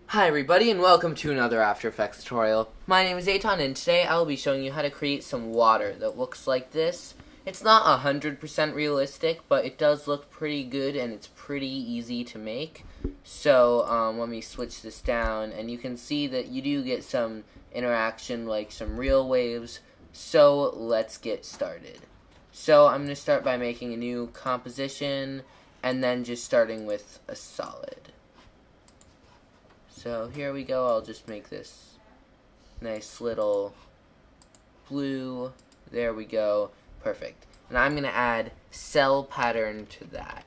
Hi everybody and welcome to another After Effects tutorial. My name is Eitan and today I will be showing you how to create some water that looks like this. It's not 100% realistic, but it does look pretty good and it's pretty easy to make. So let me switch this down and you can see that you do get some interaction like some real waves. So let's get started. So I'm going to start by making a new composition and then just starting with a solid. So here we go, I'll just make this nice little blue. There we go, perfect. And I'm going to add cell pattern to that.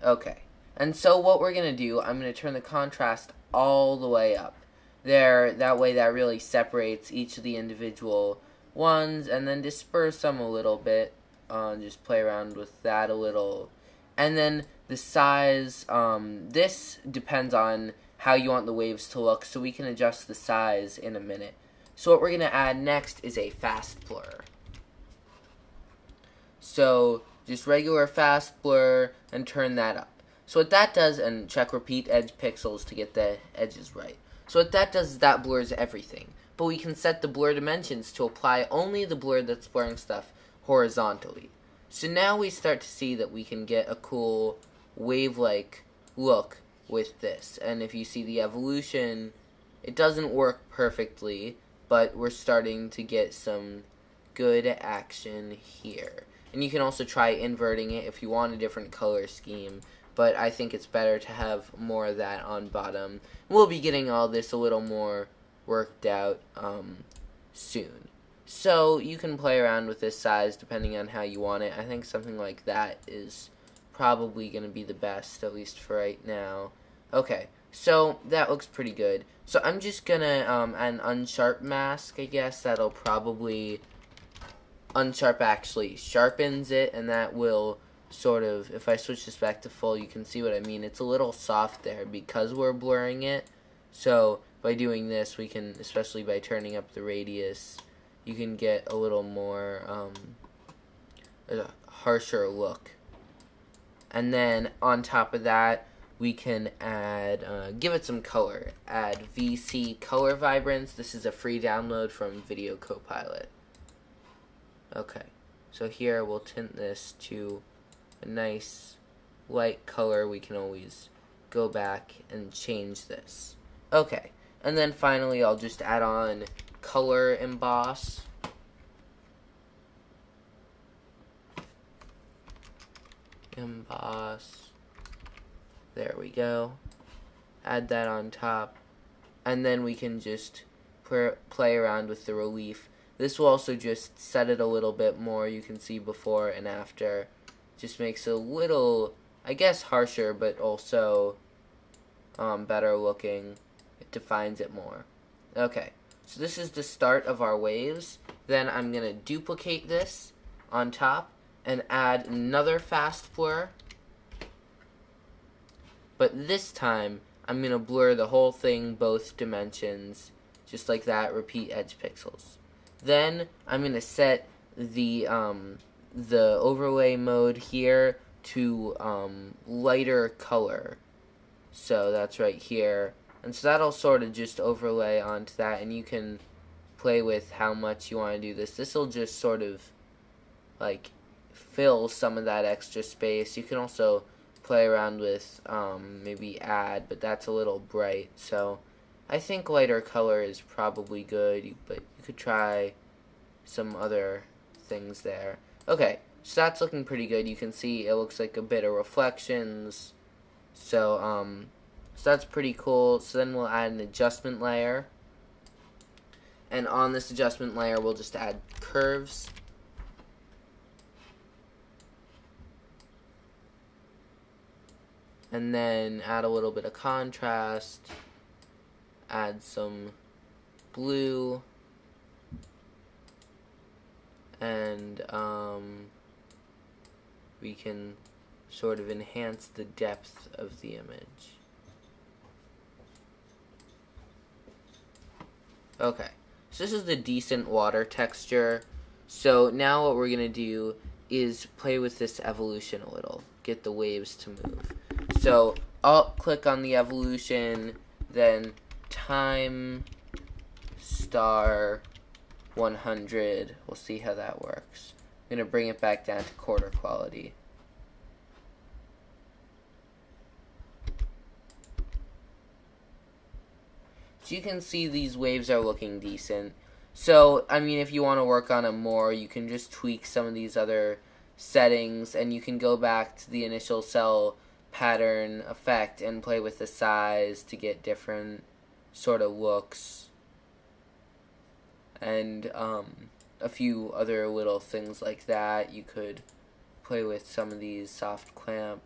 Okay, and so what we're going to do, I'm going to turn the contrast all the way up. There, that way that really separates each of the individual ones, and then disperse them a little bit. Just play around with that a little. And then the size, this depends on how you want the waves to look, so we can adjust the size in a minute. So what we're going to add next is a fast blur. So just regular fast blur and turn that up. So what that does, and check repeat edge pixels to get the edges right. So what that does is that blurs everything. But we can set the blur dimensions to apply only the blur that's blurring stuff horizontally. So now we start to see that we can get a cool wave-like look with this. And if you see the evolution, it doesn't work perfectly, but we're starting to get some good action here. And you can also try inverting it if you want a different color scheme, but I think it's better to have more of that on bottom. We'll be getting all this a little more worked out soon. So you can play around with this size depending on how you want it. I think something like that is probably going to be the best, at least for right now. Okay, so that looks pretty good. So I'm just going to add an unsharp mask, I guess. That'll probably, unsharp actually sharpens it, and that will sort of, if I switch this back to full, you can see what I mean. It's a little soft there because we're blurring it. So by doing this, we can, especially by turning up the radius, you can get a little more, a harsher look. And then on top of that, we can add, give it some color. Add VC Color Vibrance. This is a free download from Video Copilot. Okay, so here we'll tint this to a nice light color. We can always go back and change this. Okay, and then finally I'll just add on color emboss. Emboss. There we go. Add that on top. And then we can just play around with the relief. This will also just set it a little bit more. You can see before and after. Just makes it a little, I guess, harsher, but also better looking. It defines it more. Okay. So this is the start of our waves. Then I'm going to duplicate this on top and add another fast blur. But this time, I'm going to blur the whole thing, both dimensions, just like that, repeat edge pixels. Then I'm going to set the overlay mode here to lighter color. So that's right here. And so that'll sort of just overlay onto that, and you can play with how much you want to do this. This will just sort of like fill some of that extra space. You can also play around with maybe add, but that's a little bright. So I think lighter color is probably good, but you could try some other things there. Okay, so that's looking pretty good. You can see it looks like a bit of reflections. So that's pretty cool. So then we'll add an adjustment layer. And on this adjustment layer, we'll just add curves. And then add a little bit of contrast. Add some blue. And we can sort of enhance the depth of the image. Okay, so this is the decent water texture. So now what we're going to do is play with this evolution a little. Get the waves to move. So Alt click on the evolution, then time star 100. We'll see how that works. I'm going to bring it back down to quarter quality. So you can see these waves are looking decent. So, I mean, if you want to work on it more, you can just tweak some of these other settings, and you can go back to the initial cell pattern effect and play with the size to get different sort of looks. And a few other little things like that. You could play with some of these soft clamp,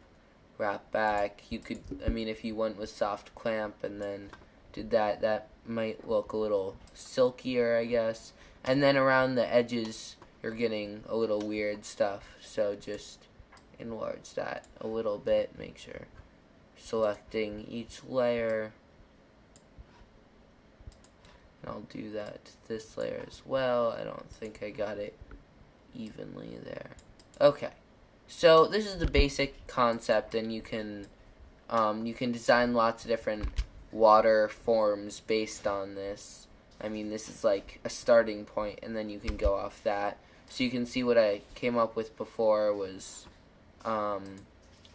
wrap back. You could, I mean, if you went with soft clamp and then did that, that might look a little silkier, I guess. And then around the edges, you're getting a little weird stuff. So just enlarge that a little bit. Make sure selecting each layer. I'll do that to this layer as well. I don't think I got it evenly there. Okay, so this is the basic concept, and you can design lots of different water forms based on this. I mean, this is like a starting point, and then you can go off that. So you can see what I came up with before was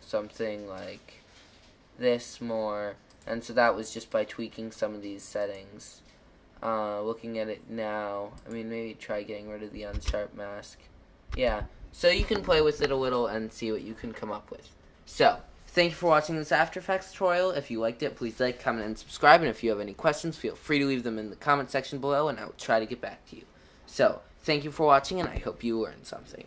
something like this more, and so that was just by tweaking some of these settings. Looking at it now, I mean, maybe try getting rid of the unsharp mask. Yeah, so you can play with it a little and see what you can come up with. So, thank you for watching this After Effects tutorial. If you liked it, please like, comment, and subscribe. And if you have any questions, feel free to leave them in the comment section below, and I will try to get back to you. So, thank you for watching, and I hope you learned something.